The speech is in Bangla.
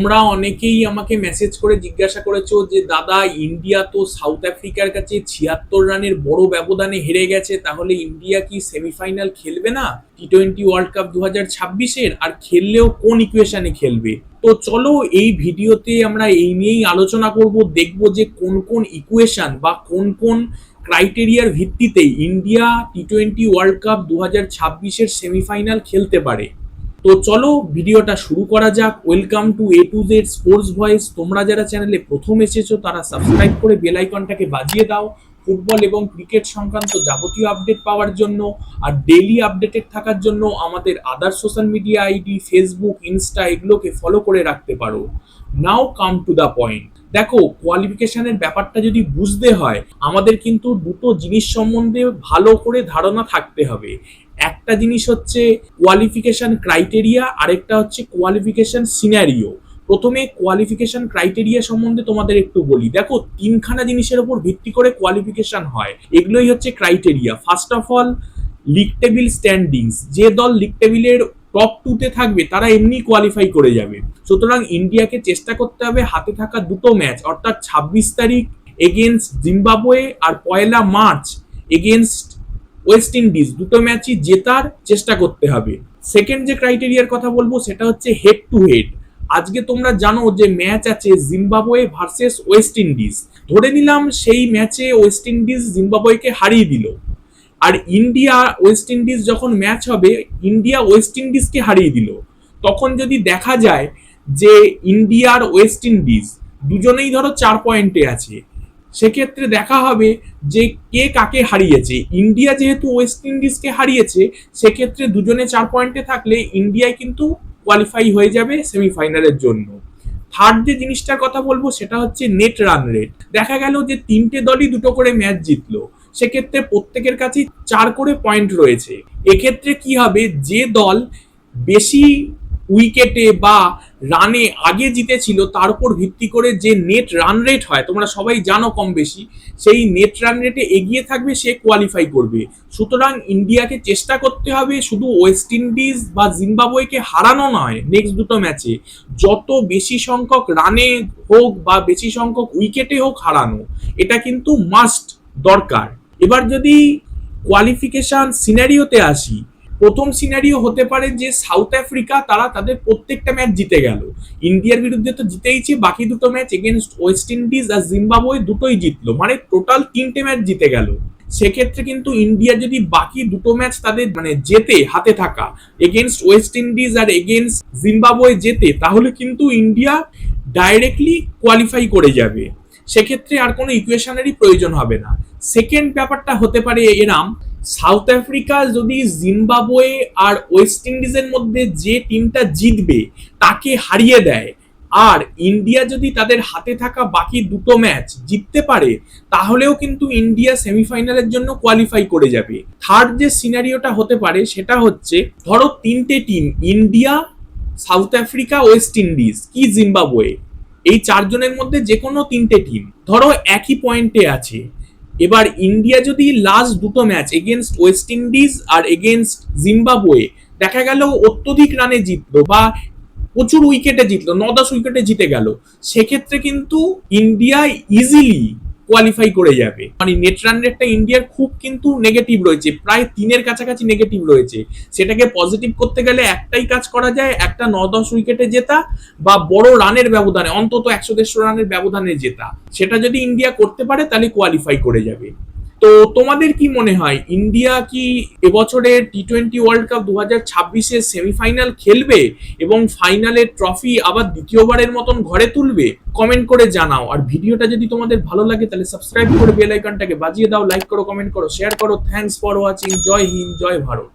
তোমরা অনেকেই আমাকে মেসেজ করে জিজ্ঞাসা করেছো যে দাদা, ইন্ডিয়া তো সাউথ আফ্রিকার কাছে 76 রানের বড় ব্যবধানে হেরে গেছে, তাহলে ইন্ডিয়া কি সেমিফাইনাল খেলবে না টি-20 ওয়ার্ল্ড কাপ 2026-এর? আর খেললেও কোন ইকুয়েশনে খেলবে? তো চলো এই ভিডিওতে আমরা এই নিয়েই আলোচনা করব, দেখব যে কোন কোন ইকুয়েশন বা কোন কোন ক্রাইটেরিয়ার ভিত্তিতে ইন্ডিয়া টি-20 ওয়ার্ল্ড কাপ 2026-এর সেমিফাইনাল খেলতে পারে। তো চলো ভিডিওটা শুরু করা যাক। Welcome to A to Z sports voice. তোমরা যারা চ্যানেলে প্রথম এসেছো তারা সাবস্ক্রাইব করে বেল আইকনটাকে বাজিয়ে দাও ফুটবল এবং ক্রিকেট সংক্রান্ত যাবতীয় আপডেট পাওয়ার জন্য। আর ডেইলি আপডেটেড থাকার জন্য আমাদের আদার social media ID Facebook, Insta এগুলোকে ফলো করে রাখতে পারো। নাও কাম টু দ্য পয়েন্ট। দেখো, কোয়ালিফিকেশনের ব্যাপারটা যদি বুঝতে হয়, আমাদের কিন্তু দুটো জিনিস সম্বন্ধে ভালো করে ধারণা থাকতে হবে। একটা জিনিস হচ্ছে কোয়ালিফিকেশন ক্রাইটেরিয়া, আরেকটা হচ্ছে কোয়ালিফিকেশন সিনারিও। প্রথমে কোয়ালিফিকেশন ক্রাইটেরিয়া সম্বন্ধে তোমাদের একটু বলি। দেখো, তিনখানা জিনিসের উপর ভিত্তি করে কোয়ালিফিকেশন হয়, এগুলোই হচ্ছে criteria. First of all, league table standings. যে দল লিগ টেবিলের টপ 2-তে থাকবে তারা এমনি কোয়ালিফাই করে যাবে। সুতরাং ইন্ডিয়াকে চেষ্টা করতে হবে হাতে থাকা দুটো ম্যাচ, অর্থাৎ 26 তারিখ এগেনস্ট জিম্বাবুয়ে আর 1 মার্চ এগেনস্ট ওয়েস্ট ইন্ডিজ, দুটো ম্যাচই জেতার চেষ্টা করতে হবে। সেকেন্ড যে ক্রাইটেরিয়ার কথা বলবো সেটা হচ্ছে হেড টু হেড। আজকে তোমরা জানো যে ম্যাচ আছে জিম্বাবুয়ে ভার্সেস ওয়েস্ট ইন্ডিজ। ধরে নিলাম সেই ম্যাচে ওয়েস্ট ইন্ডিজ জিম্বাবুয়েকে হারিয়ে দিল, আর ইন্ডিয়া ওয়েস্ট ইন্ডিজ যখন ম্যাচ হবে ইন্ডিয়া ওয়েস্ট ইন্ডিজকে হারিয়ে দিল। তখন যদি দেখা যায় যে ইন্ডিয়ার ওয়েস্ট ইন্ডিজ দুজনেই ধরো 4 পয়েন্টে আছে, সেক্ষেত্রে দেখা হবে যে কে কাকে হারিয়েছে। ইন্ডিয়া যেহেতু ওয়েস্ট ইন্ডিজকে হারিয়েছে, সেক্ষেত্রে দুজনে 4 পয়েন্টে থাকলে ইন্ডিয়ায় কিন্তু কোয়ালিফাই হয়ে যাবে সেমিফাইনালের জন্য। থার্ড যে জিনিসটার কথা বলবো সেটা হচ্ছে নেট রান রেট। দেখা গেল যে তিনটে দলই দুটো করে ম্যাচ জিতলো, সেক্ষেত্রে প্রত্যেকের কাছে 4 করে পয়েন্ট রয়েছে। এক্ষেত্রে কি হবে, যে দল বেশি উইকেটে বা রানে আগে জিতেছিল তার উপর ভিত্তি করে যে নেট রান রেট হয়, তোমরা সবাই জানো কম বেশি, সেই নেট রান রেটে এগিয়ে থাকবে সে কোয়ালিফাই করবে। সুতরাং ইন্ডিয়াকে চেষ্টা করতে হবে শুধু ওয়েস্ট ইন্ডিজ বা জিম্বাবুয়েকে হারানো নয়, নেক্সট দুটো ম্যাচে যত বেশি সংখ্যক রানে হোক বা বেশি সংখ্যক উইকেটে হোক হারানো, এটা কিন্তু মাস্ট দরকার। এবার যদি কোয়ালিফিকেশন সিনারিওতে আসি, প্রথম সিনারিও হতে পারে যে সাউথ আফ্রিকা তারা তাদের প্রত্যেকটা ম্যাচ জিতে গেল। ইন্ডিয়ার বিরুদ্ধে তো জিতেইছে, বাকি দুটো ম্যাচ এগেনস্ট ওয়েস্ট ইন্ডিজ আর জিম্বাবুয়ে দুটোই জিতলো, মানে টোটাল 3টে ম্যাচ জিতে গেল। সেক্ষেত্রে কিন্তু ইন্ডিয়া যদি বাকি দুটো ম্যাচ তাদের জেতে, হাতে থাকা এগেনস্ট ওয়েস্ট ইন্ডিজ আর এগেনস্ট জিম্বাবুয়ে জেতে, তাহলে কিন্তু ইন্ডিয়া ডাইরেক্টলি কোয়ালিফাই করে যাবে। সেক্ষেত্রে আর কোনো ইকুয়েশনেরই প্রয়োজন হবে না। সেকেন্ড ব্যাপারটা হতে পারে এরাম, সাউথ আফ্রিকা যদি জিম্বাবুয়ে আর ওয়েস্ট ইন্ডিজের মধ্যে যে টিমটা জিতবে তাকে হারিয়ে দেয়, আর ইন্ডিয়া যদি তাদের হাতে থাকা বাকি দুটো ম্যাচ জিততে পারে, তাহলেও কিন্তু ইন্ডিয়া সেমিফাইনালের জন্য কোয়ালিফাই করে যাবে। থার্ড যে সিনারিওটা হতে পারে সেটা হচ্ছে, ধরো 3টে team, India, south Africa, West Indies কি জিম্বাবুয়ে, এই 4 জনের মধ্যে যে কোনো 3টে টিম ধরো একই পয়েন্টে আছে। এবার ইন্ডিয়া যদি লাস্ট দুটো ম্যাচ এগেনস্ট ওয়েস্ট ইন্ডিজ আর এগেনস্ট জিম্বাবুয়ে দেখা গেল অত্যধিক রানে জিতলো বা প্রচুর উইকেটে জিতলো, 9-10 উইকেটে জিতে গেল, সেক্ষেত্রে কিন্তু ইন্ডিয়া ইজিলি কোয়ালিফাই করে যাবে। মানে নেট রান রেটটা ইন্ডিয়ার খুব কিন্তু নেগেটিভ রয়েছে, প্রায় 3-এর কাছাকাছি নেগেটিভ রয়েছে। সেটাকে পজিটিভ করতে গেলে একটাই কাজ করা যায়, একটা 9-10 উইকেটে জেতা বা বড় রানের ব্যবধানে, অন্তত 100-150 রানের ব্যবধানে জেতা, সেটা যদি ইন্ডিয়া করতে পারে তাহলে কোয়ালিফাই করে যাবে। তো তোমাদের কি মনে হয়, ইন্ডিয়া কি এবছরের টি-20 ওয়ার্ল্ড কাপ 2026-এর সেমিফাইনাল খেলবে এবং ফাইনালের ট্রফি আবার দ্বিতীয়বারের মতন ঘরে তুলবে? কমেন্ট করে জানাও। আর ভিডিওটা যদি তোমাদের ভালো লাগে তাহলে সাবস্ক্রাইব করে বেল আইকনটাকে বাজিয়ে দাও, লাইক করো, কমেন্ট করো, শেয়ার করো। Thanks for watching. জয় হিন্দ, জয় ভারত।